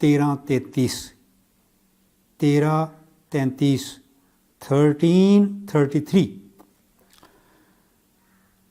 1333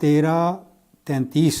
1333।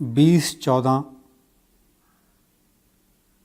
2014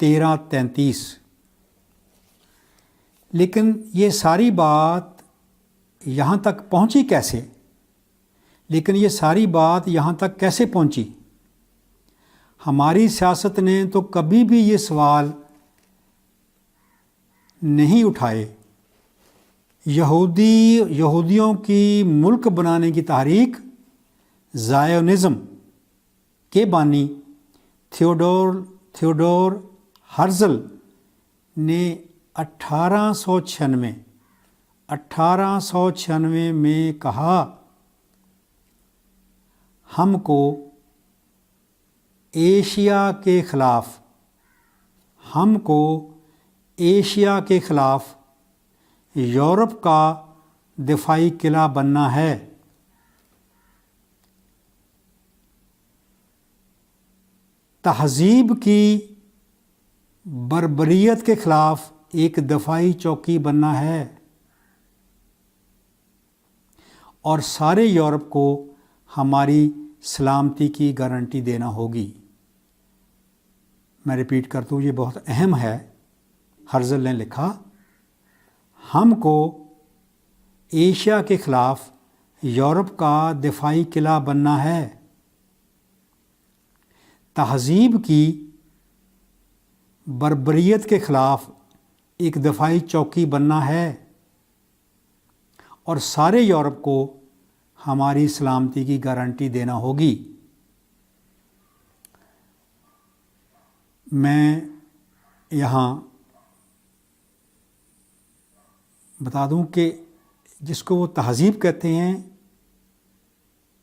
1333। لیکن یہ ساری بات یہاں تک پہنچی کیسے؟ لیکن یہ ساری بات یہاں تک کیسے پہنچی؟ ہماری سیاست نے تو کبھی بھی یہ سوال نہیں اٹھائے۔ یہودیوں کی ملک بنانے کی تحریک زائونزم کے بانی تھیوڈور ہرزل نے 1896 میں کہا، ہم کو ایشیا کے خلاف یورپ کا دفاعی قلعہ بننا ہے۔ تہذیب کی بربریت کے خلاف ایک دفاعی چوکی بننا ہے، اور سارے یورپ کو ہماری سلامتی کی گارنٹی دینا ہوگی۔ میں ریپیٹ کرتا ہوں، یہ بہت اہم ہے۔ ہرزل نے لکھا، ہم کو ایشیا کے خلاف یورپ کا دفاعی قلعہ بننا ہے، تہذیب کی بربریت کے خلاف ایک دفاعی چوکی بننا ہے، اور سارے یورپ کو ہماری سلامتی کی گارنٹی دینا ہوگی۔ میں یہاں بتا دوں کہ جس کو وہ تہذیب کہتے ہیں،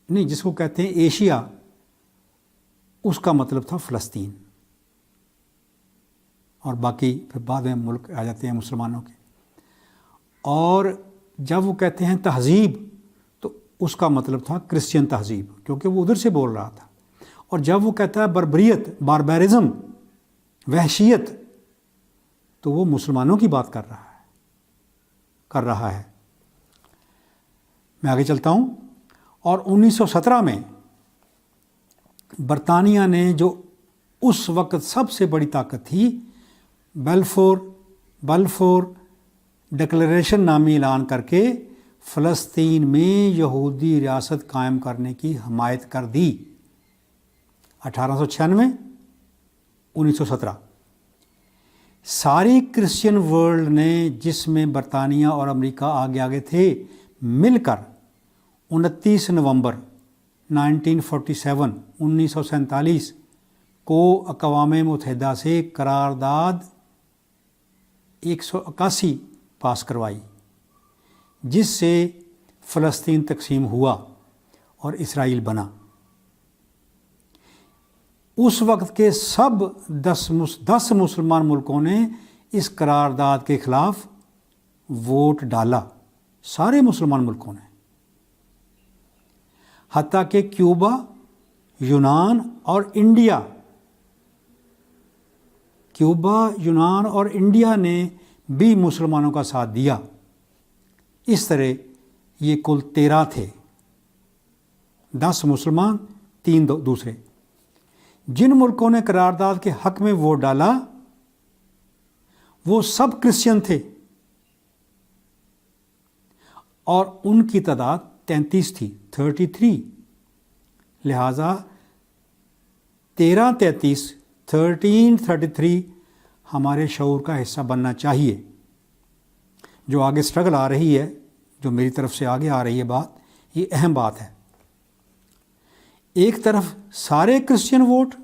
نہیں، جس کو کہتے ہیں ایشیا، اس کا مطلب تھا فلسطین، اور باقی پھر بعد میں ملک آ جاتے ہیں مسلمانوں کے۔ اور جب وہ کہتے ہیں تہذیب تو اس کا مطلب تھا کرسچین تہذیب، کیونکہ وہ ادھر سے بول رہا تھا۔ اور جب وہ کہتا ہے بربریت، باربیرزم، وحشیت، تو وہ مسلمانوں کی بات کر رہا ہے۔ میں آگے چلتا ہوں۔ اور 1917 میں برطانیہ نے جو اس وقت سب سے بڑی طاقت تھی، بلفور ڈکلیریشن نامی اعلان کر کے فلسطین میں یہودی ریاست قائم کرنے کی حمایت کر دی۔ 1896، 1917۔ ساری کرسچین ورلڈ نے، جس میں برطانیہ اور امریکہ آگے تھے، مل کر 29 نومبر 1947 کو اقوام متحدہ سے قرارداد 181 پاس کروائی، جس سے فلسطین تقسیم ہوا اور اسرائیل بنا۔ اس وقت کے سب 10 مسلمان ملکوں نے اس قرارداد کے خلاف ووٹ ڈالا، سارے مسلمان ملکوں نے، حتیٰ کہ کیوبا، یونان اور انڈیا نے بھی مسلمانوں کا ساتھ دیا۔ اس طرح یہ کل 13 تھے، 10 مسلمان، 3 دوسرے۔ جن ملکوں نے قرارداد کے حق میں ووٹ ڈالا وہ سب کرسچین تھے، اور ان کی تعداد 33 تھی، 33۔ لہٰذا 1333 ہمارے شعور کا حصہ بننا چاہیے۔ جو آگے سٹرگل آ رہی ہے، جو میری طرف سے آگے آ رہی ہے بات، یہ اہم بات ہے۔ ایک طرف سارے کرسچین ووٹ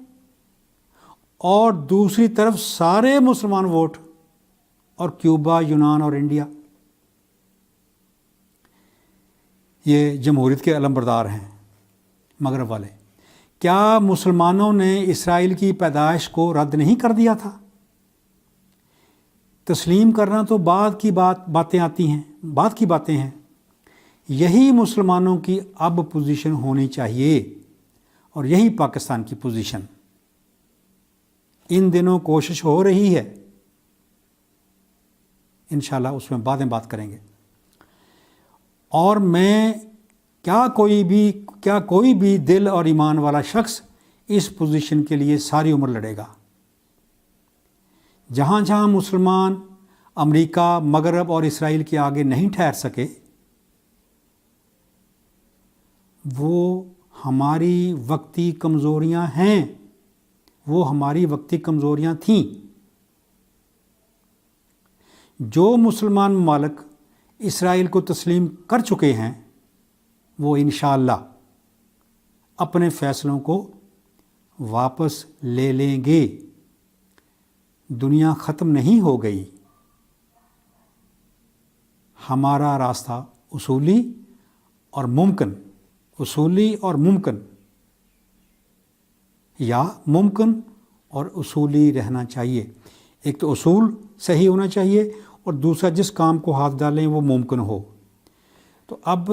اور دوسری طرف سارے مسلمان ووٹ، اور کیوبا، یونان اور انڈیا، یہ جمہوریت کے علمبردار ہیں، مغرب والے۔ کیا مسلمانوں نے اسرائیل کی پیدائش کو رد نہیں کر دیا تھا؟ تسلیم کرنا تو بعد کی باتیں ہیں۔ یہی مسلمانوں کی اب پوزیشن ہونی چاہیے، اور یہی پاکستان کی پوزیشن ان دنوں کوشش ہو رہی ہے۔ انشاءاللہ اس میں بعد میں بات کریں گے۔ اور کیا کوئی بھی دل اور ایمان والا شخص اس پوزیشن کے لیے ساری عمر لڑے گا؟ جہاں جہاں مسلمان امریکہ مغرب اور اسرائیل کے آگے نہیں ٹھہر سکے، وہ ہماری وقتی کمزوریاں ہیں، وہ ہماری وقتی کمزوریاں تھیں۔ جو مسلمان ممالک اسرائیل کو تسلیم کر چکے ہیں وہ انشاءاللہ اپنے فیصلوں کو واپس لے لیں گے۔ دنیا ختم نہیں ہو گئی، ہمارا راستہ اصولی اور ممکن، اصولی اور ممکن، یا ممکن اور اصولی رہنا چاہیے۔ ایک تو اصول صحیح ہونا چاہیے اور دوسرا جس کام کو ہاتھ ڈالیں وہ ممکن ہو۔ تو اب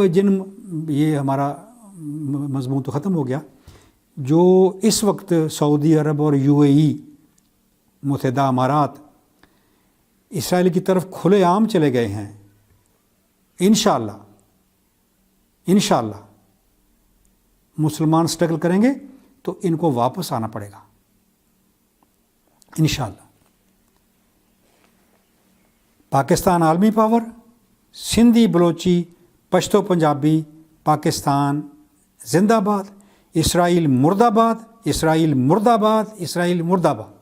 یہ ہمارا مضمون تو ختم ہو گیا۔ جو اس وقت سعودی عرب اور UAE متحدہ امارات اسرائیل کی طرف کھلے عام چلے گئے ہیں، انشاءاللہ مسلمان سٹرگل کریں گے تو ان کو واپس آنا پڑے گا انشاءاللہ۔ پاکستان عالمی پاور، سندھی بلوچی پشتو پنجابی، پاکستان زندہ باد، اسرائیل مرد آباد، اسرائیل مرد آباد، اسرائیل مرد آباد۔